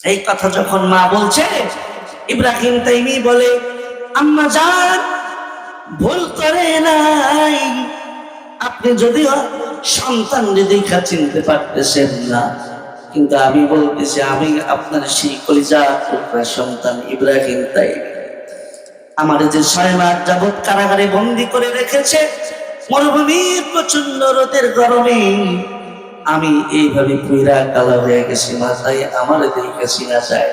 এই কথা যখন মা বলছে, ইব্রাহিম তাইমি বলে, আম্মা জান ভুল করে নাই, আপনি যদিও সন্তান দেখা চিনতে পারতেছেন না, কিন্তু আমি বলতেছি আমি আপনার সেই কলিজার টুকরা সন্তান ইব্রাহিম তাইমি। আমার যে 6 মাস যাবৎ কারাগারে বন্দী করে রেখেছে, মরুভূমির প্রচন্ড রোদের গরমে আমি এইভাবে পুরা কালো হয়ে গেছি মা, তাই আমার দেখে চিনা যায়।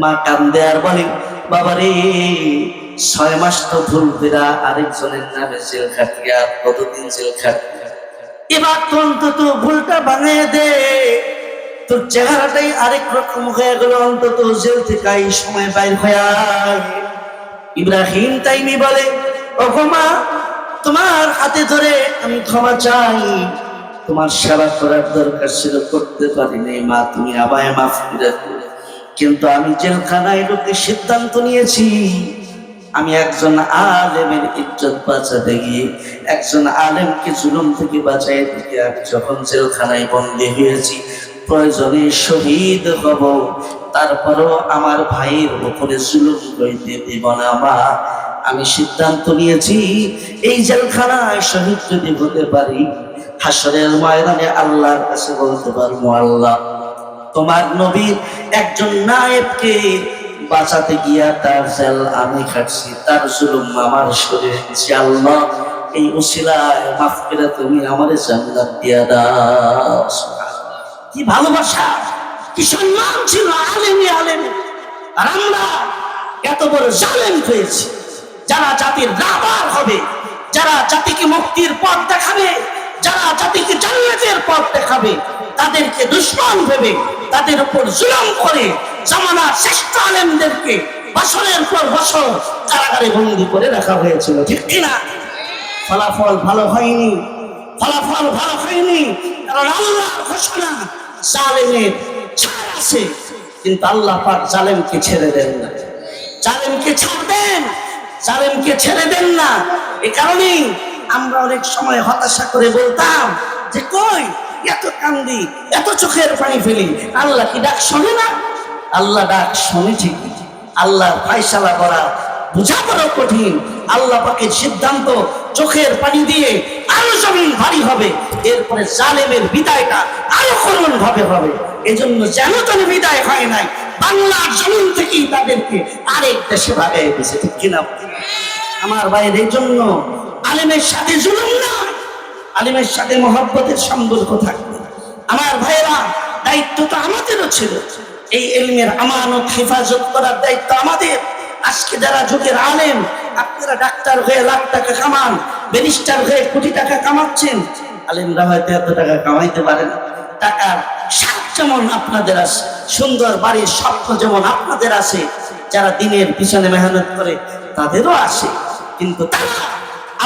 মা কান্দে আর বলে, বাবারে 6 মাস তো ভুল ফেরা আরেকজনের নামে জেল খাটিয়া, কতদিন জেল খাটিয়া, এবার তো অন্তত ভুলটা বানিয়ে দে, তোর চেহারাটাই আরেক রকম হয়ে গেল, অন্তত জেল থেকে এই সময় বাইর হয়ে আয়। ইব্রাহিম তাইমি বলে, ওগো মা, তোমার হাতে ধরে আমি ক্ষমা চাই, তোমার সেবা করার দরকার ছিল, করতে পারিনি মা, তুমি আমায় মাফ করে দাও। কিন্তু আমি জেলখানায় ঢুকে সিদ্ধান্ত নিয়েছি, আমি একজন আলেমের ইজ্জত বাঁচাতে গিয়ে, একজন আলেমকে জুলুম থেকে বাঁচাই থেকে আমি যখন জেলখানায় বন্দী হয়েছি, প্রয়োজনে শহীদ হব, তারপরও আমার ভাইয়ের উপরে জুলুম হইতে দেব না মা। আমি সিদ্ধান্ত নিয়েছি, এই জেলখানায় শহীদ যদি হতে পারি, হাসরের ময়দানে আল্লাহর কাছে বলতে পারবো, আল্লাহ তোমার নবীর একজন নায়েবকে বাঁচাতে গিয়া তার জেল আমি খাটছি, তার জুলুম আমার শরীরে দিছি, আল্লাহ এই উসিলায় মাফ করে তুমি আমারে জান্নাত দিয়া দাও। কি ভালোবাসা, কি সম্মান ছিল আলেমে আলেমে। আর আমরা এত বড় জালেম হয়েছি, যারা জাতির রাবার হবে, যারা জাতিকে মুক্তির পথ দেখাবে, যারা জাতিকে জান্নাতের পথ দেখাবে, তাদেরকে দুশমন ভেবে তাদের উপর জুলুম করে জামানার শ্রেষ্ঠ আলেমদেরকে বছরের পর বছর কারাগারে বন্দী করে রাখা হয়েছিল, ঠিক কিনা? ফলাফল ভালো হয়নি, ফলাফল ভালো হয়নি, কারণ আল্লাহর ঘোষণা জালেমের ছাড় আছে, কিন্তু আল্লাহ পাক জালেমকে ছেড়ে দেন না, জালেমকে ছাড়বেন, জালেমকে ছেড়ে দেন না। এ কারণেই আমরা অনেক সময় হতাশা করে বলতাম যে কই এত কান্দি, এত চোখের পানি ফেলি, আল্লাহ কি ডাক শোনে না? আল্লাহ ডাক শোনে ঠিকই, আল্লাহ ফায়সালা করা বোঝা বড় কঠিন। আল্লাহ পাকের সিদ্ধান্ত চোখের পানি দিয়ে আরো জমিন ভারী হবে, এরপরে জালেমের বিদায়টা আরো করুণ ভাবে হবে। এজন্য যেন তেন বিদায় হয় নাই, বাংলার জমিন থেকেই তাদেরকে আরেক দেশে ভাগাই দিয়েছে, ঠিক কিনা? আমার ভাইয়ের এই জন্য আলেমের সাথে জুলুম না, আলেমের সাথে মহব্বতের সম্পর্ক থাকবে। আমার ভাইয়েরা, দায়িত্বটা আমাদেরও ছিল, এই ইলমের আমানত হেফাজত করার দায়িত্ব আমাদের। আজকে যারা যুগের আলেম, আপনারা ডাক্তার হয়ে লাখ টাকা কামান, ব্যারিস্টার হয়ে কোটি টাকা কামাচ্ছেন, আলেমরা হয়তো এত টাকা কামাইতে পারে না। টাকার স্বাদ যেমন আপনাদের আছে, সুন্দর বাড়ির স্বপ্ন যেমন আপনাদের আছে, যারা দিনের পিছনে মেহনত করে তাদেরও আছে, কিন্তু তারা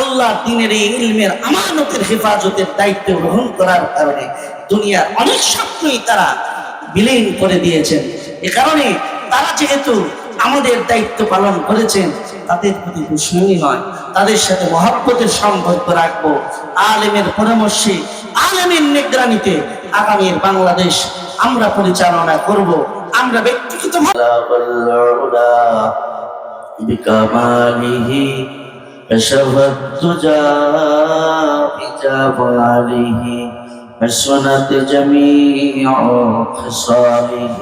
আল্লাহ দিনের এই ইলমের আমানতের হেফাজতের দায়িত্ব গ্রহণ করার কারণে দুনিয়ার অনেক স্বপ্নই তারা বিলীন করে দিয়েছেন। এ কারণে তারা যেহেতু আমাদের দায়িত্ব পালন করেছেন, তাদের প্রতি দুশ্মনী নয়, তাদের সাথে মহব্বতের সম্পর্ক রাখবো। আলেমের পরামর্শে, আলেমের নিগরানিতে আগামীর বাংলাদেশ আমরা পরিচালনা করব। আমরা ব্যক্তিগত বিকামালিহি كشف الدجى بجماله حسنت جميع خصاله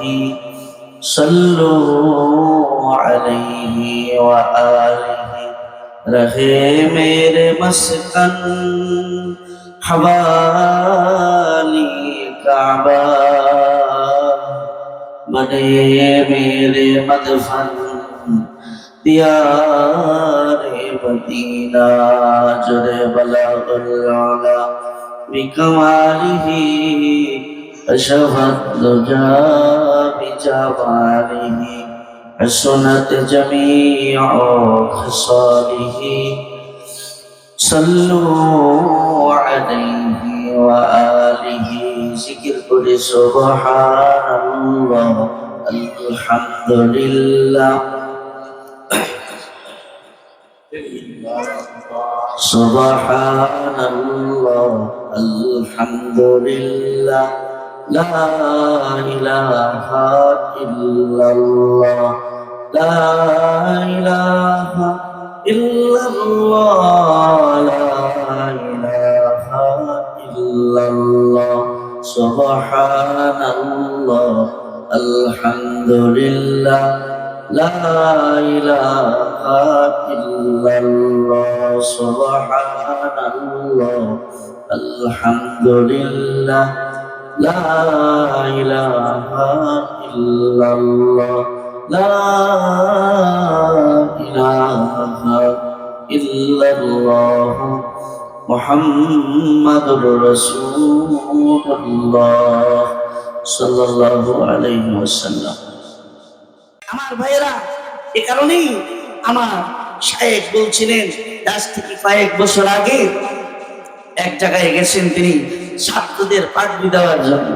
صلوا عليه وآله رہے میرے مسکن حوالی کعبہ بنے میرے مدفن دیار مدینہ جرے بلغ العلا بکمالہ کشف الدجى بجمالہ حسنت جمیع خصالہ صلوا علیہ وآلہ ذکر کرے سبحان اللہ الحمدللہ سبحان اللہ الحمدللہ লা ইলাহা ইল্লাল্লাহ, লা ইলাহা ইল্লাল্লাহ, লা ইলাহা ইল্লাল্লাহ, সুবহানাল্লাহ, আলহামদুলিল্লাহ, লা ইলাহা ইল্লাল্লাহ, সুবহানাল্লাহ, আলহামদুলিল্লাহ, লা ইলাহা ইল্লাল্লাহ, লা ইলাহা ইল্লাল্লাহ, মুহাম্মাদুর রাসূলুল্লাহ সাল্লাল্লাহু আলাইহি ওয়াসাল্লাম। আমার ভাইয়েরা, এ কারণেই আমার শায়েখ বলছিলেন, আজ থেকে কয়েক বছর আগে এক জায়গায় গেছেন তিনি ছাত্রদের পাগড়ি দেওয়ার জন্য।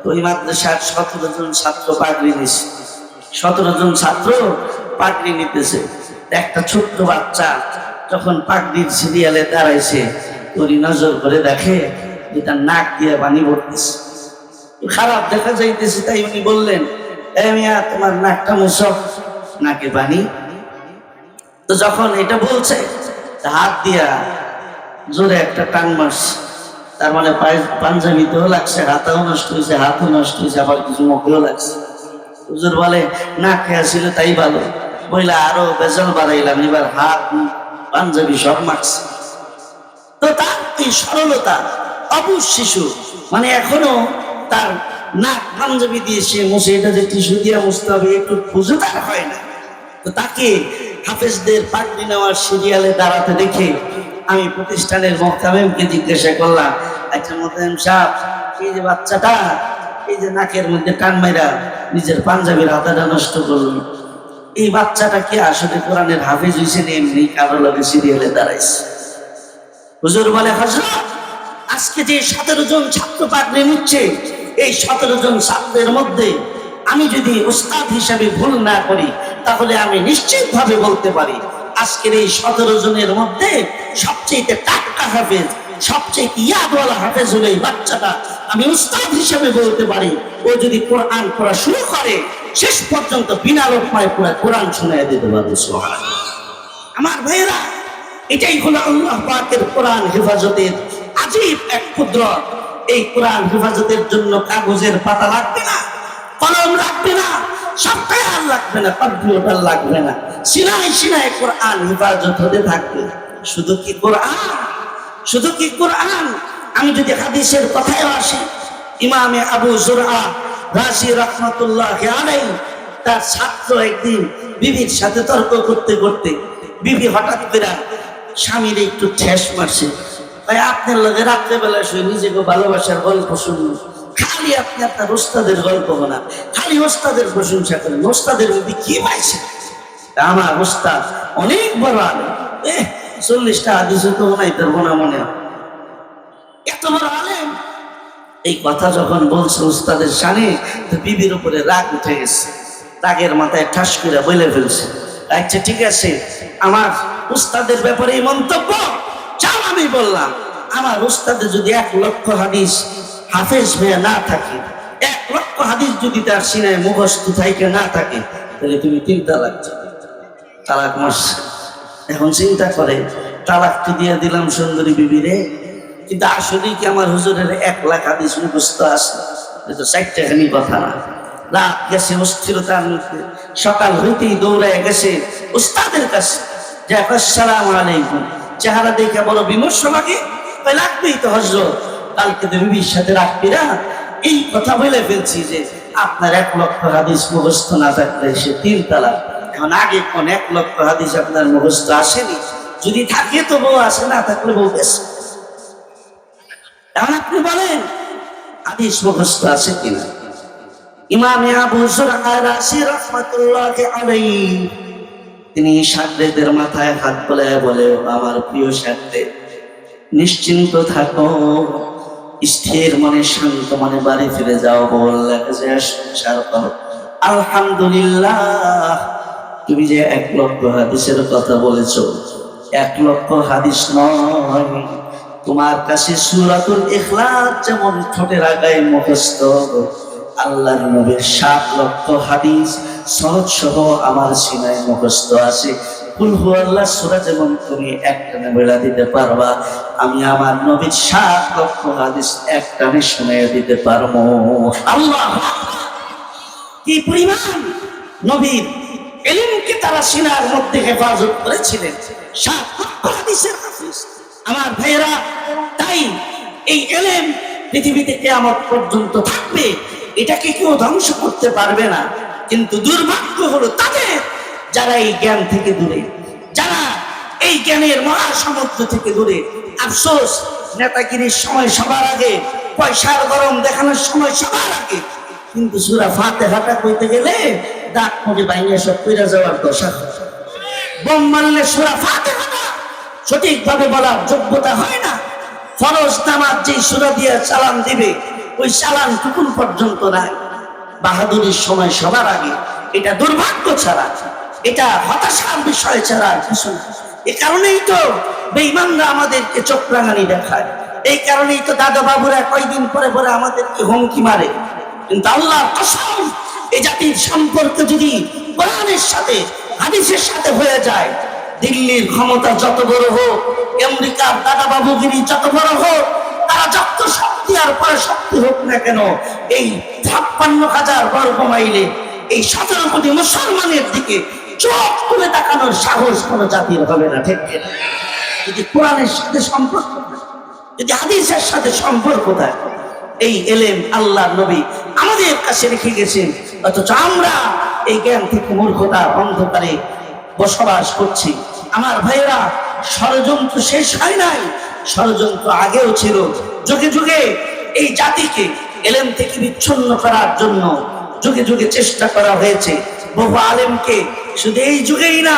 ওই মাদ্রাসার 17 জন ছাত্র পাগড়ি নিছে, 17 জন ছাত্র পাগড়ি নিতেছে। একটা ছোট্ট বাচ্চা যখন পাগড়ির সিরিয়ালে দাঁড়াইছে, ওই নজর করে দেখে যে তার নাক দিয়ে পানি পড়তেছে, খারাপ দেখা যাইতেছে। তাই উনি বললেন, এ মিয়া, তোমার নাকটা মুছো, নাকে পানি। তো যখন এটা বলছে, হাত দিয়া জোরে একটা টান মারছে। তার মানে পাঞ্জাবিতেও লাগছে, হাতাও নষ্ট হয়েছে, হাতও নষ্ট হয়েছে, আবার কিছু মুখেও লাগছে। হুজুর বলে, না খেয়া ছিল তাই ভালো, বইলা আরো বেজাল বাড়াইলাম, এবার হাত পাঞ্জাবি সব মারছে। তো তার এই সরলতা, অবুঝ শিশু, মানে এখনো তার নাক পাঞ্জাবি দিয়ে সে মুছে, এটা যে টিস্যু দিয়ে মুছতে হবে একটু বুঝে তার হয় না। তো তাকে হাফেজদের পাগড়ি নেওয়ার সিরিয়ালে দাঁড়াতে দেখে আমি প্রতিষ্ঠানের মুহতামিমকে জিজ্ঞাসা করলাম, আচ্ছা মুহতামিম সাহেব, এই যে বাচ্চাটা এই যে নাকের মধ্যে টান মাইরা নিজের পাঞ্জাবির হাতাটা নষ্ট করলো, এই বাচ্চাটা কি আসলে কোরআনের হাফেজ হয়েছে না এমনি কারো লগে সিরিয়ালে দাঁড়াইছে? হুজুর বলে, হযরত, আজকে যে 17 জন ছাত্র পাগড়ি নিচ্ছে, এই 17 জন ছাত্রের মধ্যে আমি যদি উস্তাদ হিসাবে ভুল না করি, তাহলে আমি নিশ্চিতভাবে বলতে পারি আজকের এই 17 জনের মধ্যে সবচেয়ে টাটকা হাফেজ, সবচেয়ে ইয়াদওয়ালা হাফেজ হলো এই বাচ্চাটা। আমি উস্তাদ হিসাবে বলতে পারি, ও যদি কোরআন পড়া শুরু করে, শেষ পর্যন্ত বিনা লোকমায় পুরো কোরআন শুনিয়ে দিতে পারবে। সুবহানাল্লাহ। আমার ভাইয়েরা, এটাই হলো আল্লাহ পাকের কোরআন হেফাজতের আজীব এক কুদরত। এই কোরআন হেফাজতের জন্য কাগজের পাতা লাগবে না, কলম লাগবে না, সফটওয়্যার লাগবে না, কম্পিউটার লাগবে না, সিনায় সিনায় কোরআন হেফাজত হতে থাকবে। শুধু কি কোরআন, শুধু কি কোরআন? আমি যদি হাদিসের কথায় আসি, ইমামে আবু যুরআ রাজি রাহমাতুল্লাহি আলাইহি, তার ছাত্র একদিন বিবির সাথে তর্ক করতে করতে বিবি হঠাৎ করে স্বামীর একটু ঠেস মারছে। ভাই, আপনার লগে রাত্রেবেলা শুয়ে নিজেকে ভালোবাসার গল্প শুনুন, খালি আপনি আপনার ওস্তাদের গল্প বলেন, খালি ওস্তাদের প্রশংসা করেন, ওস্তাদের মধ্যে কি পাইছে? আমার ওস্তাদ অনেক বড় আলেম, 40টা হাদিসও তো নাই তার গোনা মনে হয়, এত বড় আলেম। এই কথা যখন বলছে ওস্তাদের শানে, তো বিবির উপরে রাগ উঠে গেছে, রাগের মাথায় ঠাস করে বলে ফেলছে, আচ্ছা ঠিক আছে, আমার উস্তাদের ব্যাপারে এই মন্তব্য চাও? আমি বললাম, আমার উস্তাদে যদি 1 লক্ষ হাদিস হাফেজ হয়ে না থাকে, 1 লক্ষ হাদিস যদি তার সিনায় মুখস্থ থাইকে না থাকে, তাহলে তুমি 3 তালাক তালাক মারছে। এখন চিন্তা করে, তালাক তো দিয়ে দিলাম সুন্দরী বিবিরে, কিন্তু আসলেই কি আমার হুজুরের 1 লাখ হাদিস মুখস্থ আছে? এটা 4টাখানি কথা না। রাত গেছে অস্থিরতার মধ্যে, সকাল হইতেই দৌড়ায় গেছে উস্তাদের কাছে, যে আসসালামু আলাইকুম, চেহারা দেখে বড় বিমর্ষ লাগে, লাগবেই তো হযরত, কালকে তো বিবির সাথে রাখবি না, এই কথা বলে ফেলছি যে আপনার 1 লক্ষ হাদিস মুখস্থ না থাকলে সে 3 তালাক। এখন আগে কোন 1 লক্ষ হাদিস আপনার মুখস্থ আসেনি? যদি থাকে তো বউ আসে, না থাকলে বউ গেছে। এখন আপনি বলেন হাদিস মুখস্থ আছে কিনা? ইমামে আবু যুরআ রাজি রাহমাতুল্লাহি আলাইহি, তিনি শাগরেদের মাথায় হাত বুলায় বলে, আমার প্রিয় শাগরেদ, নিশ্চিন্ত থাকো, স্থির মনে শান্ত মনে বাড়ি ফিরে যাও, বললেন যে সংসার করো। আলহামদুলিল্লাহ, তুমি যে 1 লক্ষ হাদিসের কথা বলেছো, 1 লক্ষ হাদিস নয়, তোমার কাছে সূরাতুল ইখলাস যেমন ঠোঁটের আগায় মুখস্থ, আল্লাহর নবীর 7 লক্ষ হাদিস সনদ সহ আমার সিনায় মুখস্থ আছে। কুল হুয়াল্লাহ সূরা যেমন তুমি একটানে বলে দিতে পারবা, আমি আমার নবীর 7 লক্ষ হাদিস একটানে শুনিয়ে দিতে পারবো। আল্লাহ কি পরিমাণ নবীর ইলমকে তারা সিনার মধ্যে হেফাজত করেছিলেন। 7 লক্ষ হাদিসের হাফিজ আমার ভাইয়েরা। তাই এই ইলম পৃথিবীতে কিয়ামত পর্যন্ত থাকবে, এটাকে কেউ ধ্বংস করতে পারবে না। কিন্তু দুর্ভাগ্য হলো তাদের যারা এই জ্ঞান থেকে দূরে, যারা এই জ্ঞানের মহাসমুদ্র থেকে দূরে। আফসোস, নেতাগিরির সময় সবার আগে, পয়সার গরম দেখানোর সময় সবার আগে, কিন্তু সূরা ফাতিহাটা কইতে গেলে দাঁত মুখে ভাঙিয়ে সব কইরা যাওয়ার দশা। বোম মারলে সূরা ফাতিহাটা সঠিকভাবে বলার যোগ্যতা হয় না। ফরজ নামাজ যে সূরা দিয়ে চালান দিবে, ওই চালান টুকুন পর্যন্ত নাই। বাহাদুরির সময় সবার আগে, এটা দুর্ভাগ্য ছাড়া, এটা হতাশার বিষয় ছাড়া আর কিছু না। এ কারণেই তো বেঈমানরা আমাদেরকে চোখরাঙানি দেখায়, এই কারণেই তো দাদা বাবুরা কয়দিন পরে পরে আমাদেরকে হুমকি মারে। কিন্তু আল্লাহর কসম, এই জাতির সম্পর্ক যদি কোরআনের সাথে হাদিসের সাথে হয়ে যায়, দিল্লির ক্ষমতা যত বড় হোক, আমেরিকার দাদা বাবুগিরি যত বড় হোক, তারা যত শক্তি আর পরাশক্তি হোক না কেন, এই 56,000 বর্গ মাইলে এই 17 কোটি মুসলমানের দিকে চোখ তুলে তাকানোর সাহস কোন জাতির হবে না। ঠিক কিনা? যদি কোরআনের সাথে সম্পর্ক, যদি হাদিসের সাথে সম্পর্ক থাকে, এই এলেম আল্লাহর নবী আমাদের কাছে রেখে গেছেন, অথচ আমরা এই জ্ঞান থেকে মূর্খতা অন্ধকারে বসবাস করছি। আমার ভাইয়েরা, ষড়যন্ত্র শেষ হয় নাই, ষড়যন্ত্র আগেও ছিল। যুগে যুগে এই জাতিকে এলেম থেকে বিচ্ছিন্ন করার জন্য যুগে যুগে চেষ্টা করা হয়েছে। বহু আলেমকে, শুধু এই যুগেই না,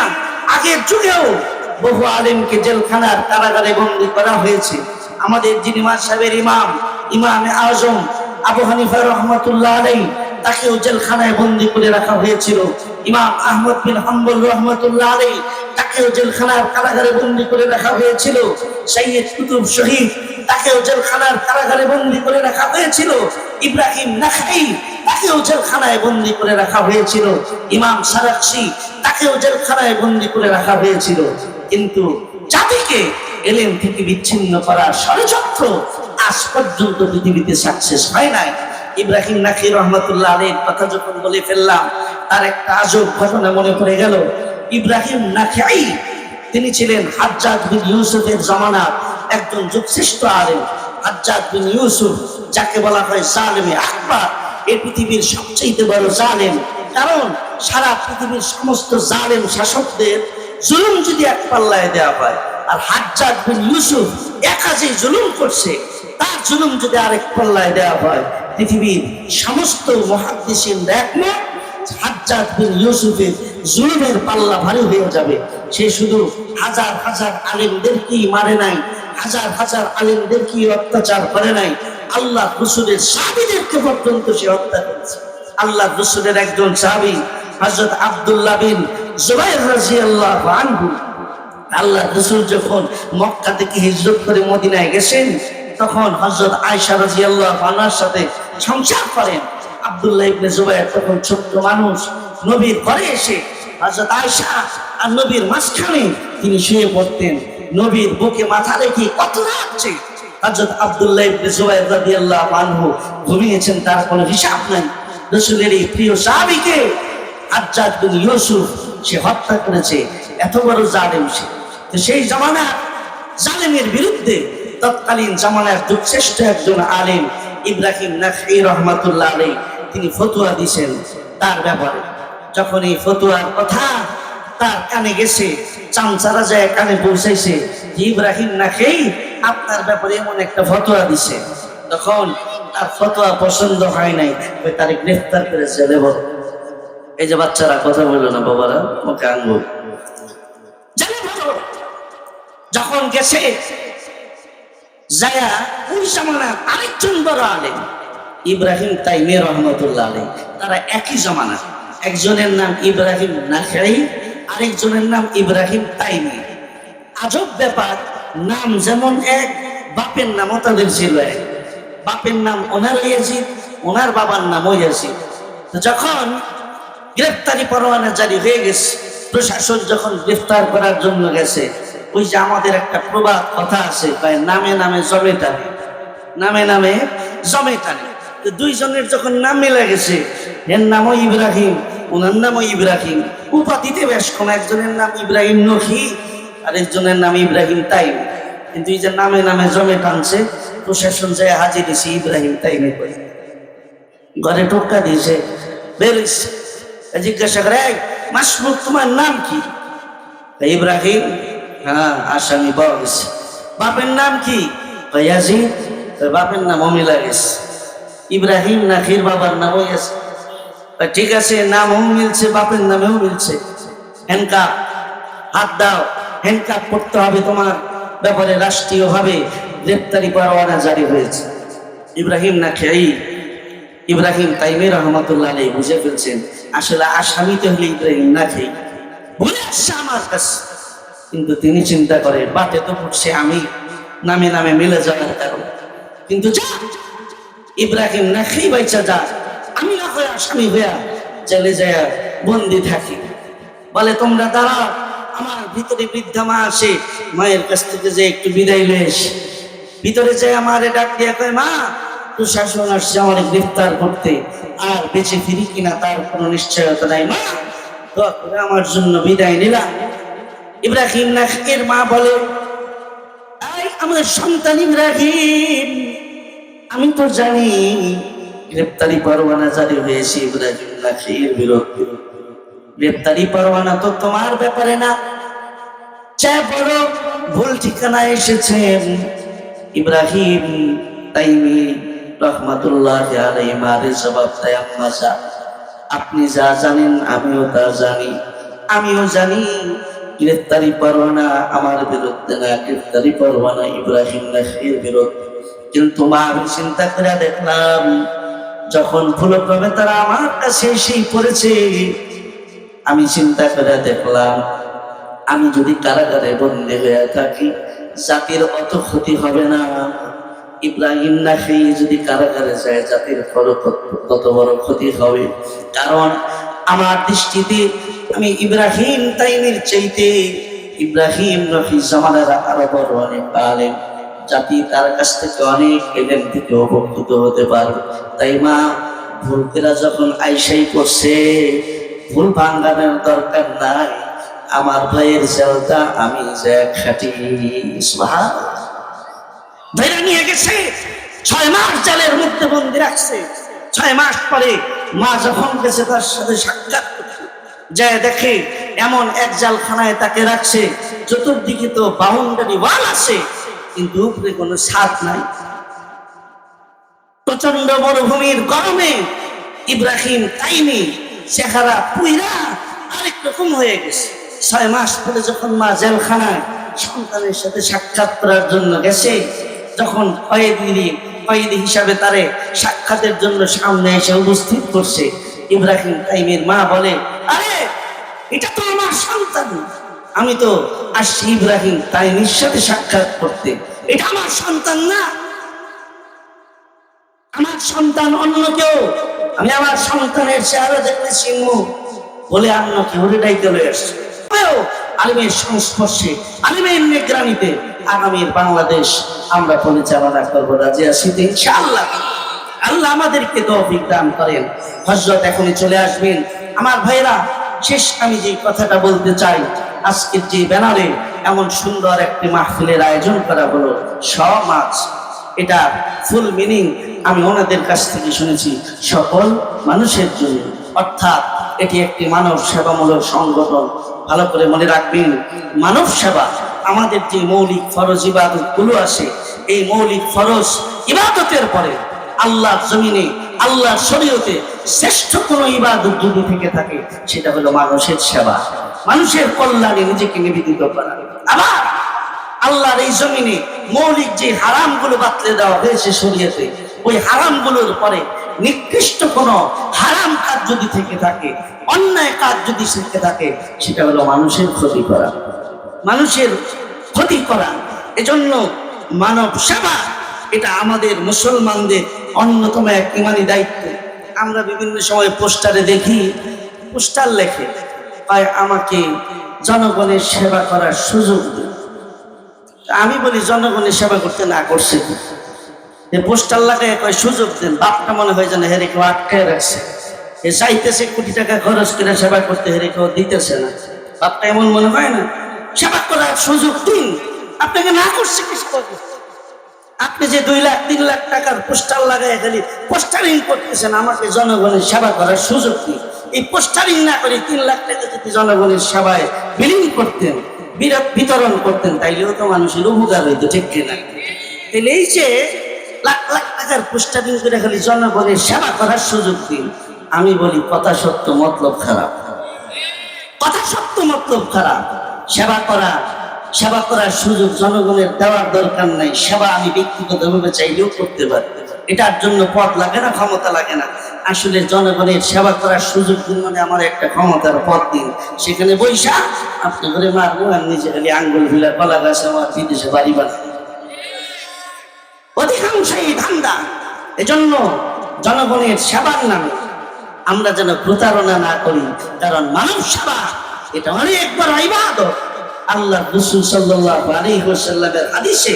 আগের যুগেও বহু আলেমকে জেলখানার কারাগারে বন্দী করা হয়েছে। আমাদের যিনি মাযহাবের ইমাম, ইমামে আজম আবু হানিফা রাহমাতুল্লাহ আলাইহি, তাকেও জেলখানায় বন্দী করে রাখা হয়েছিল। ইমাম আহমদ বিন হাম্বল রাহমাতুল্লাহ আলাইহি, তাকেও জেলখানার কারাগারে বন্দী করে রাখা হয়েছিল। সাইয়্যিদ কুতুব শহীদ, তাকেও জেলখানার কারাগারে বন্দী করে রাখা হয়েছিল। ইব্রাহিম নাখাই, তাকেও জেলখানায় বন্দী করে রাখা হয়েছিল। ইমাম সারাকশি, তাকেও জেলখানায় বন্দী করে রাখা হয়েছিল। কিন্তু জাতিকে এলেম থেকে বিচ্ছিন্ন করার ষড়যন্ত্র আজ পর্যন্ত পৃথিবীতে সাকসেস হয় নাই। ইব্রাহিম নাখাই রহমতুল্লাহ আলাইহির কথা যখন বলে ফেললাম, তার একটা আজব ঘটনা মনে পড়ে গেল। ইব্রাহিম নাখাই, তিনি ছিলেন হাজ্জাজ বিন ইউসুফের জামানার একজন যুগশ্রেষ্ঠ আলেম। হাজ্জাজ বিন ইউসুফ, যাকে বলা হয় জালেমে আকবার, এই পৃথিবীর সবচেয়ে বড় জালেম। কারণ সারা পৃথিবীর সমস্ত জালেম শাসকদের জুলুম যদি এক পাল্লায় দেওয়া হয়, আর হাজ্জাজ বিন ইউসুফ একা যে জুলুম করছে, তার জুলুম যদি আরেক পাল্লায় দেওয়া হয়, পৃথিবীর সমস্ত মুহাদ্দিসিনরা একমত হাজ্জাজ বিন ইউসুফের জুলুমের পাল্লা ভারী হয়ে যাবে। সে শুধু হাজার হাজার আলেমদেরকেই মারে নাই, হাজার হাজার আলেমদেরকেই অত্যাচার করে নাই, আল্লাহ রসুলের সাহাবীদেরকে পর্যন্ত সে হত্যা করেছে। আল্লাহ রসুলের একজন সাহাবী হযরত আব্দুল্লাহ বিন জুবাইর রাদিয়াল্লাহু আনহু, আল্লাহ রসুল যখন মক্কা থেকে হিজরত করে মদিনায় গেছেন, তখন হযরত আয়েশা রাদিয়াল্লাহু আনহার সাথে সংসার করেন। আব্দুল্লাহ ইবনে জুবাইর তখন ছোট্ট মানুষ, নবীর ঘরে এসে হযরত আয়েশা আর নবীর মাঝখানে তিনি শুয়ে পড়তেন। নবীর বুকে মাথা রেখে কত রাখছে। হযরত আব্দুল্লাহ ইবনে জুবাইর রাদিয়াল্লাহু আনহু ঘুমিয়েছেন, তার কোনো হিসাব নাই। রাসূলের এই প্রিয় সাহাবীকে হাজ্জাজ বিন ইউসুফ সে হত্যা করেছে। এত বড় জালেম সে। তো সেই জামানার জালেমের বিরুদ্ধে তৎকালীন জামানার যুগশ্রেষ্ঠ একজন আলেম ইব্রাহিম নাখাই রহমাতুল্লাহ আলাইহি, তিনি ফতোয়া দিয়েছেন তার ব্যাপারে। যখন এই ফতোয়ার কথা তার কানে গেছে, চামচারা যায় কানে পৌঁছাইছে যে ইব্রাহিম নাখাই আপনার ব্যাপারে এমন একটা ফতোয়া দিছে, তখন তার ফতোয়া পছন্দ হয় নাই, তারে গ্রেফতার করে জেলে ভরে। এই যে বাচ্চারা কথা বলল না, বাবারা মুখে আঙ্গুল, জেলে ভরে। যখন গেছে যায়া ওই জামানার আরেকজন বড় আলেম ইব্রাহিম তাইমি রহমতুল্লাহ আলাইহি, তারা একই জামানা। একজনের নাম ইব্রাহিম নাখাই, আরেকজনের নাম ইব্রাহিম তাইমি। আজব ব্যাপার, নাম যেমন এক, বাপের নামও তাদের ছিল এক। বাপের নাম ওনার ইয়াজিদ, ওনার বাবার নামও ইয়াজিদ। তো যখন গ্রেফতারি পরোয়ানা জারি হয়ে গেছে, প্রশাসন যখন গ্রেফতার করার জন্য গেছে, ওই যে আমাদের একটা প্রবাদ কথা আছে, নামে নামে জমে টানে, নামে নামে জমে টানে। তো দুইজনের যখন নাম মিলে গেছে, এর নামও ইব্রাহিম, ওনার নামও ইব্রাহিম, উপাধিতে বেশ কম, একজনের নাম ইব্রাহিম নখি আর একজনের নাম ইব্রাহিম তাইম। কিন্তু এই যে নামে নামে জমে টানছে, প্রশাসন যায় হাজির দিয়েছে ইব্রাহিম তাইমে করে, ঘরে টোকা দিয়েছে, বেরিয়েছে। জিজ্ঞাসা করে, মাসরুফ তোমার নাম কি? ইব্রাহিম। হ্যাঁ, আসামি পাওয়া গেছে। বাপের নাম কি? ইয়াজিদ। বাপের নাম মিলা গেছে, ইব্রাহিম নাকির বাবার নামও গেছে। ঠিক আছে, নামও মিলছে, বাপের নামেও মিলছে। হ্যান্ডকাপ, হাত দাও, হ্যান্ডকাপ করতে হবে, তোমার ব্যাপারে রাষ্ট্রীয়ভাবে গ্রেপ্তারি পরোয়ানা জারি হয়েছে। ইব্রাহিম নাকি, ইব্রাহিম তাইমি রহমতুল্লাহ আলাইহি বুঝে ফেলছেন আসলে আসামিতে হলে ইব্রাহিম নাকি বলে আসছে আমার কাছে। কিন্তু তিনি চিন্তা করে, বাটে তো পড়ছে আমি, নামে নামে মিলে যাওয়ার কারণ। কিন্তু যা ইব্রাহিম নাকি বাইচা যা, আমি না হয় আসামি হইয়া জেলে যায় বন্দি থাকি। বলে তোমরা দাঁড়াও, আমার ভিতরে বৃদ্ধা মা আসে, মায়ের কাছ থেকে যে একটু বিদায় লইস। ভিতরে যায় আমার ডাক দিয়া কয়, মা প্রশাসন আসছে আমার গ্রেফতার করতে, আর বেঁচে ফিরি কিনা তার কোনো নিশ্চয়তা নাই, মা দোয়া করে আমার জন্য বিদায় নিলাম। ইব্রাহিম নাকির মা বলে, আমার সন্তান ইব্রাহিম, আমি তো জানি গ্রেপ্তারি পরোয়ানা জারি হয়েছে ইব্রাহিম নাকির বিরুদ্ধে। গ্রেপ্তারি পরোয়ানা তো তোমার ব্যাপারে না, যা বড় ভুল ঠিকানা এসেছেন। ইব্রাহিম তাইমি রহমাতুল্লাহ আলাইহি মারে জবাব দেয়, আম্মা যা, আপনি যা জানেন আমিও তা জানি। আমিও জানি গ্রেফতারি পরোয়ানা আমার বিরুদ্ধে না, গ্রেফতারি পরোয়ানা ইব্রাহিম নাকির বিরুদ্ধে। কিন্তু মা আমি চিন্তা করে দেখলাম, যখন ভুলক্রমে তারা আমার কাছে এসেই পড়েছে, আমি চিন্তা করে দেখলাম আমি যদি কারাগারে বন্দী হয়ে থাকি জাতির অত ক্ষতি হবে না। ইব্রাহিম নাকি যদি কারাগারে যায় জাতির কত বড় ক্ষতি হবে। কারণ আমার দৃষ্টিতে আমি ইব্রাহিম তাইমির চাইতে ইব্রাহিম নাকি জামানার আরো বড় অনেক আলেম, জাতি তার কাছ থেকে অনেক এলেম থেকে উপকৃত হতে পারবে। তাই মা ভুলকেরা যখন আইসাই করছে, ভুল ভাঙানোর দরকার নাই, আমার ভাইয়ের জেলটা আমি যে খাটি ধরে নিয়ে গেছে, 6 মাস জেলের মধ্যে বন্দি রাখছে। 6 মাস পরে মা যখন গেছে তার সাথে সাক্ষাৎ করতে, যায় দেখে এমন এক জেলখানায় তাকে রাখছে, চতুর্দিকে তো বাউন্ডারি ওয়াল আছে, কিন্তু উপরে কোনো ছাদ নাই। প্রচন্ড মরুভূমির গরমে ইব্রাহিম তাইমি চেহারা পুইরা আরেক রকম হয়ে গেছে। 6 মাস পরে যখন মা জেলখানায় সন্তানের সাথে সাক্ষাৎ করার জন্য গেছে, যখন কয়েদি হিসাবে তারে সাক্ষাতের জন্য সামনে এসে উপস্থিত করছে, ইব্রাহিম তাইমির মা বলে, আরে এটা তো আমার সন্তান, আমি তো আসছি ইব্রাহিম তাইমির সাথে সাক্ষাৎ করতে, এটা আমার সন্তান না, আমার সন্তান অন্য কেউ, আমি আমার সন্তানের চেহারা দেখতে চিনব বলে অন্য কেউ ডাইতে লয়ে আসছে। আলিমের সংস্পর্শে, আলিমের নিগরানিতে আগামীর বাংলাদেশ আমরা পরিচালনা করবো, রাজি আছি ইনশাআল্লাহ। আল্লাহ আমাদেরকে তৌফিক দান করেন। হযরত এখনই চলে আসবেন। আমার ভাইরা, শেষ আমি যে কথাটা বলতে চাই, আজকের যে ব্যানারে এমন সুন্দর একটি মাহফিলের আয়োজন করা হলো, সমাজ, এটা ফুল মিনিং আমি ওনাদের কাছ থেকে শুনেছি, সকল মানুষের জন্য, অর্থাৎ এটি একটি মানব সেবামূলক সংগঠন। ভালো করে মনে রাখবেন, মানব সেবা আমাদের যে মৌলিক ফরজ ইবাদত গুলো আছে, এই মৌলিক ফরজ ইবাদতের পরে আল্লাহর জমিনে, আল্লাহর শরীয়তে শ্রেষ্ঠ কোনো ইবাদত যদি থেকে থাকে, সেটা হলো মানুষের সেবা, মানুষের কল্যাণে নিজেকে নিবেদিত করা। আবার আল্লাহর এই জমিনে মৌলিক যে হারামগুলো বাতলে দেওয়া হয়েছে শরীয়তে, ওই হারামগুলোর পরে নিকৃষ্ট কোনো হারাম কাজ যদি থেকে থাকে, অন্যায় কাজ যদি থেকে থাকে, সেটা হলো মানুষের ক্ষতি করা, মানুষের ক্ষতি করা। এজন্য মানব সেবা এটা আমাদের মুসলমানদের অন্যতম এক ইমানি দায়িত্ব। আমরা বিভিন্ন সময় পোস্টারে দেখি, পোস্টার লেখে ভাই আমাকে জনগণের সেবা করার সুযোগ দিন। আমি বলি জনগণের সেবা করতে না করছে কি? পোস্টার লাগায় কয় সুযোগ দেন, বাপটা মনে হয় যেন হেরে কেউ আটকায় রাখছে। এ চাইতেছে কোটি টাকা খরচ করে সেবা করতে, হেরে কেউ দিতেছে না। বাপটা এমন মনে হয় না? সেবা করার সুযোগ দিন, আপনাকে না করছে কিছু। আপনি যে 2 লাখ 3 লাখ টাকার পোস্টার লাগায় খালি পোস্টারিং করতেছেন, আমাকে জনগণের সেবা করার সুযোগ দিন। এই পোস্টারিং না করে 3 লাখ টাকা যদি জনগণের সেবায় বিলীন করতেন, বিতরণ করতেন, তাইলেও তো মানুষের উপকার হইতো, ঠিক কিনা? তাহলে এই যে লাখ লাখ টাকার পোস্টারিং করে খালি জনগণের সেবা করার সুযোগ দিন, আমি বলি কথা সত্য মতলব খারাপ। কথা সত্য মতলব খারাপ। সেবা করার সুযোগ জনগণের দেওয়ার দরকার নাই। সেবা আমি ব্যক্তিগতভাবে চাইলেও করতে পারি, এটার জন্য পদ লাগে না, ক্ষমতা লাগে না। আসলে জনগণের সেবা করার সুযোগ দিন মানে আমার একটা ক্ষমতার পদ দিন, সেখানে বৈশা আপনি করে মারবো আর নিজে খালি আঙ্গুল ভিলা কলা গাছ আমার বিদেশে বাড়ি বানাবো। অধিকাংশই ধান্দা। এজন্য জনগণের সেবার নামে আমরা যেন প্রতারণা না করি, কারণ মানব সেবা এটা অনেক বড় ইবাদত। আল্লাহ রাসূল সাল্লাল্লাহু আলাইহি ওয়াসাল্লামের হাদিসে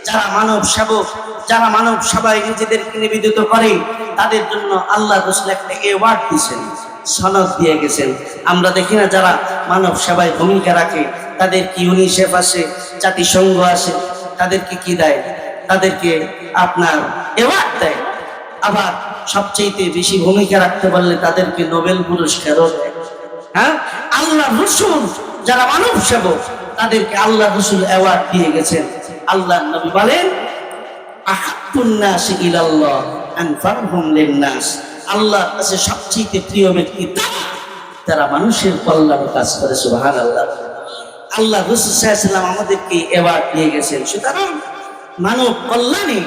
যারা মানব সেবক, যারা মানব সেবায় নিজেদেরকে নিবেদিত করে, তাদের জন্য আল্লাহ রাসূল একটা অ্যাওয়ার্ড দিয়েছেন, সনদ দিয়ে গেছেন। আমরা দেখি না যারা মানব সেবায় ভূমিকা রাখে তাদের কি ইউনিসেফ আছে, জাতিসংঘ আছে, তাদেরকে কি দেয়? তাদেরকে আপনার অ্যাওয়ার্ড দেয়। আবার সবচেয়ে বেশি ভূমিকা রাখতে পারলে তাদেরকে নোবেল পুরস্কারও দেয়। হ্যাঁ, আল্লাহ রাসূল যারা মানব সেবক তাদেরকে আল্লাহ রাসূল অ্যাওয়ার্ড দিয়ে গেছেন। আল্লাহ নবী বলেন আহাব্বুন নাসি ইলাল্লাহ আনফাহুম লিন-নাস। আল্লাহর কাছে সবচেয়ে প্রিয় ব্যক্তি তারা মানুষের কল্যাণে কাজ করে। সুবহানাল্লাহ। আল্লাহ রাসূল সাল্লাল্লাহু আলাইহি ওয়াসাল্লাম আমাদেরকে অ্যাওয়ার্ড দিয়ে গেছেন। সুতরাং মানব কল্যাণে,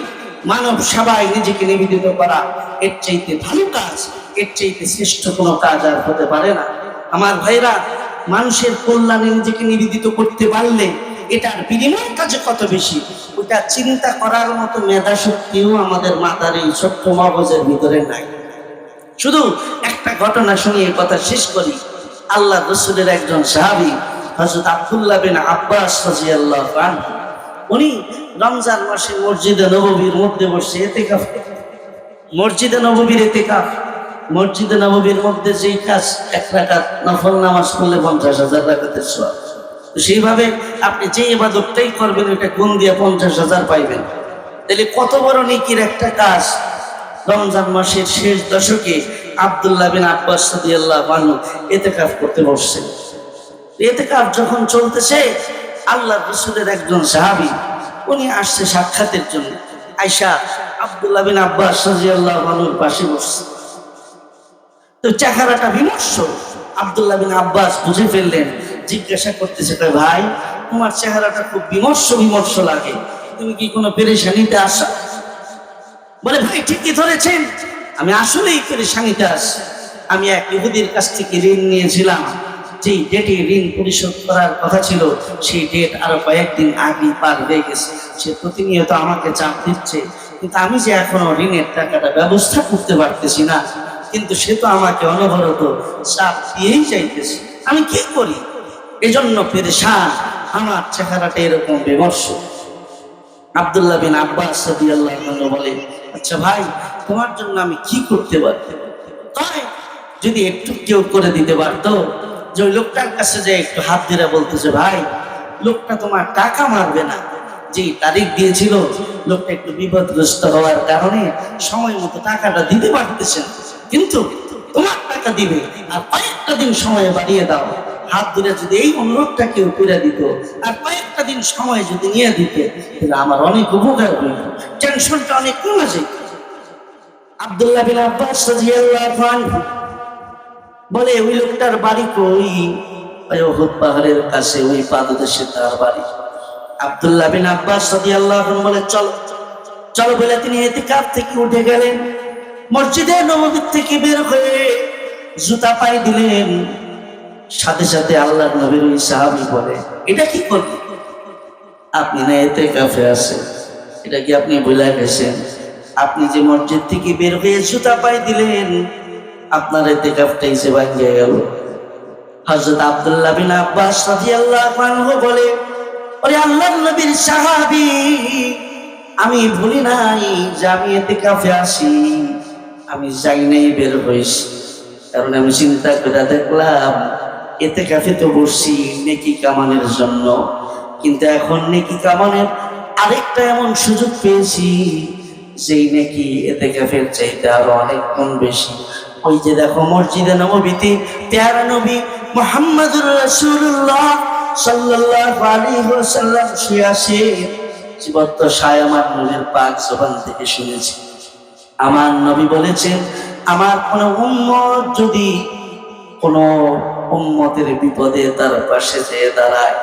মানব সেবায় নিজেকে নিবেদিত করা এর চাইতে ভালো কাজ, এর চাইতে শ্রেষ্ঠ কোনো কাজ আর হতে পারে না। আমার ভাইরা, মানুষের কল্যাণে নিজেকে নিবেদিত করতে পারলে এটার বিনিময় কাজে কত বেশি, ওটা চিন্তা করার মতো মেধা শক্তিও আমাদের মাথার এই ছোট্ট মগজের ভিতরে নাই। শুধু একটা ঘটনা শুনিয়ে কথা শেষ করি। আল্লাহ রাসূলের একজন সাহাবী হযরত আব্দুল্লাহ বিন আব্বাস রাদিয়াল্লাহু আনহু, উনি রমজান মাসে মসজিদে নববীর মধ্যে বসে ইতিকাফ। মসজিদে নববীর ইতিকাফ, মসজিদে নববীর মধ্যে যেই কাজ, 1 রাকাত নফল নামাজ পড়লে 50,000 রাকাতের সওয়াব। তো সেইভাবে আপনি যে ইবাদতটাই করবেন ওইটা গুণ দিয়ে 50,000 পাইবেন। তাহলে কত বড় নেকির একটা কাজ। রমজান মাসের শেষ দশকে আব্দুল্লাহ বিন আব্বাস রাদিয়াল্লাহু আনহু ইতিকাফ করতে বসছেন। ইতিকাফ যখন চলতেছে, আল্লাহ রাসূলের একজন সাহাবী উনি আসছে সাক্ষাতের জন্য। আয়েশা আব্দুল্লাহ বিন আব্বাস রাদিয়াল্লাহু আনহুর পাশে বসছে। তো চেহারাটা বিমর্ষ। আব্দুল্লাহ বিন আব্বাস বুঝে ফেললেন, জিজ্ঞাসা করতেছে, ভাই তোমার চেহারাটা খুব বিমর্ষ বিমর্ষ লাগে, তুমি কি কোনো পেরেশানিতে আসো? বলে, ভাই ঠিকই ধরেছেন, আমি আসলেই পেরেশানিতে আসি। আমি এক ইহুদির কাছ থেকে ঋণ নিয়েছিলাম, যেই ডেটে ঋণ পরিশোধ করার কথা ছিল সেই ডেট আরো কয়েকদিন আগে পার হয়ে গেছে। সে প্রতিনিয়ত আমাকে চাপ দিচ্ছে, কিন্তু আমি যে এখনো ঋণের টাকাটা ব্যবস্থা করতে পারতেছি না, কিন্তু সে তো আমাকে অনবরত চাপ দিয়েই চাইতেছে। আমি কি করি? এজন্য পেরেশান, আমার চেহারাটা এরকম বিমর্ষ। আব্দুল্লাহ বিন আব্বাস রাদিয়াল্লাহু আনহু বলে, আচ্ছা ভাই, তোমার জন্য আমি কি করতে পারি? তাই যদি একটু কেউ করে দিতে পারতো, যে ওই লোকটার কাছে যে একটু হাত ধরে বলতেছে, ভাই লোকটা তোমার টাকা মারবে না, যে তারিখ দিয়েছিল লোকটা একটু বিপদগ্রস্ত হওয়ার কারণে সময় মতো টাকাটা দিতে পারতেছেন, কিন্তু তোমার টাকা দিবে আর কয়েকটা দিন সময় বাড়িয়ে দাও। হাত ধরে যদি এই অনুরোধটা কেউ করে দিত আর কয়েকটা দিন সময় যদি নিয়ে দিতে, তাহলে আমার অনেক উপকার হইত, টেনশনটা অনেক কমে যেত। আব্দুল্লাহ বিন আব্বাস রাদিয়াল্লাহু আনহু বলে, ওই লোকটার বাড়ি কই? উহুদ পাহাড়ের কাছে, ওই পাদদেশে তার বাড়ি। আব্দুল্লাহ বিন আব্বাস রাদিয়াল্লাহু আনহু বলে, চলো চলো বলে তিনি ইতিকাফ থেকে উঠে গেলেন। মসজিদে নববী থেকে বের হয়ে জুতা পায়ে দিলেন। সাথে সাথে আল্লাহর নবীর ওই সাহাবী বলে, এটা কি করলেন? আপনি না ইতিকাফে আছেন, এটা কি আপনি ভুলে গেছেন? আপনি যে মসজিদ থেকে বের হয়ে জুতা পায়ে দিলেন, আপনার ইতিকাফটাই যে ভাঙিয়ে গেল। হযরত আব্দুল্লাহ বিন আব্বাস রাদিয়াল্লাহু আনহু বলে, ওরে আল্লাহর নবীর সাহাবী, আমি ভুলি নাই যে আমি ইতিকাফে আসি, আমি যাই নাই, বের হইছি। কারণ আমি চিন্তা করে দেখলাম ইতিকাফে তো বসছি নেকি কামানোর জন্য, কিন্তু এখন নেকি কামানোর আরেকটা এমন সুযোগ পেয়েছি যেই নেকি ইতিকাফের চাইতে আরো অনেক গুণ বেশি। ওই যে দেখো মসজিদে নববীতে প্যারা নবী মুহাম্মদুর রাসূলুল্লাহ সাল্লাল্লাহু আলাইহি ওয়াসাল্লাম শুয়ে আছে। জীবত্ব সায় আমার নবীর পাক জবান থেকে শুনেছি। আমার নবী বলেছেন, আমার কোন উম্মত যদি কোন উম্মতের বিপদে তার পাশে যেয়ে দাঁড়ায়,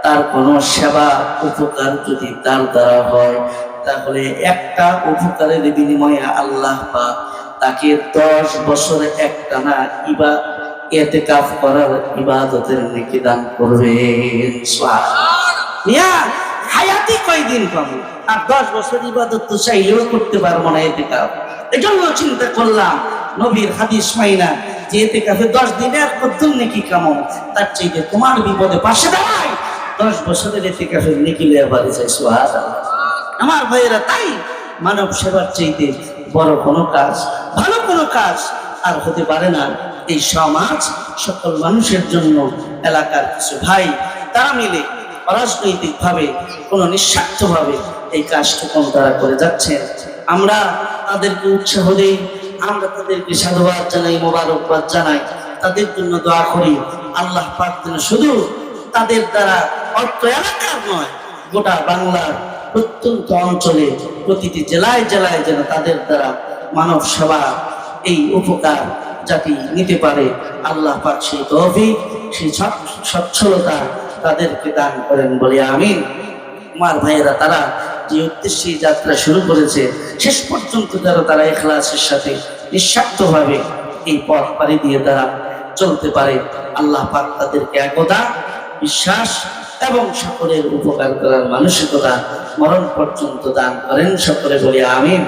তার কোন সেবা উপকার যদি তার দ্বারা হয়, তাহলে একটা উপকারের বিনিময়ে আল্লাহ পাক তাকে 10 বছর একটানা ইতিকাফ করার ইবাদতের নেকি দান করবেন। সুবহানাল্লাহ। হায়াতি কয়দিন পাবো, আর 10 বছর ইবাদত তো চাইলেও করতে পারবো না ইতিকাফ। এজন্য চিন্তা করলাম নবীর হাদিস মাইনা যে ইতিকাফে 10 দিনের কত নেকি কামাও, তার চাইতে তোমার বিপদে পাশে দাঁড়াই 10 বছরের ইতিকাফের নেকি লিয়ে বাড়ি যায়। সুবহানাল্লাহ। আমার ভাইয়েরা, তাই মানব সেবার চাইতে বড় কোনো কাজ, ভালো কোনো কাজ আর হতে পারে না। এই সমাজ সকল মানুষের জন্য, এলাকার কিছু ভাই তারা মিলে অরাজনৈতিক ভাবে, কোনো নিঃস্বার্থ ভাবে এই কাজটুকু তারা করে যাচ্ছেন। আমরা তাদেরকে উৎসাহ দেই, আমরা তাদেরকে সাধুবাদ জানাই, মোবারকবাদ জানাই, তাদের জন্য দোয়া করি। আল্লাহ পাক যেন শুধু তাদের দ্বারা অর্থ এলাকার নয়, গোটা বাংলার প্রত্যন্ত অঞ্চলে প্রতিটি জেলায় জেলায় যেন তাদের দ্বারা মানব সেবা, এই উপকার জাতি নিতে পারে। আল্লাহ পাক সেই তৌফিক, সেই সচ্ছলতা তাদেরকে দান করেন বলে আমিন। আমার ভাইয়েরা, তারা যে উদ্দেশ্যে যাত্রা শুরু করেছে, শেষ পর্যন্ত যারা তারা ইখলাসের সাথে নিঃস্বার্থভাবে এই পথ পাড়ি দিয়ে তারা চলতে পারে, আল্লাহ পাক তাদেরকে একতা, বিশ্বাস এবং সকলের উপকার করার মানসিকতা মরণ পর্যন্ত দান করেন। সকলে বলি আমিন।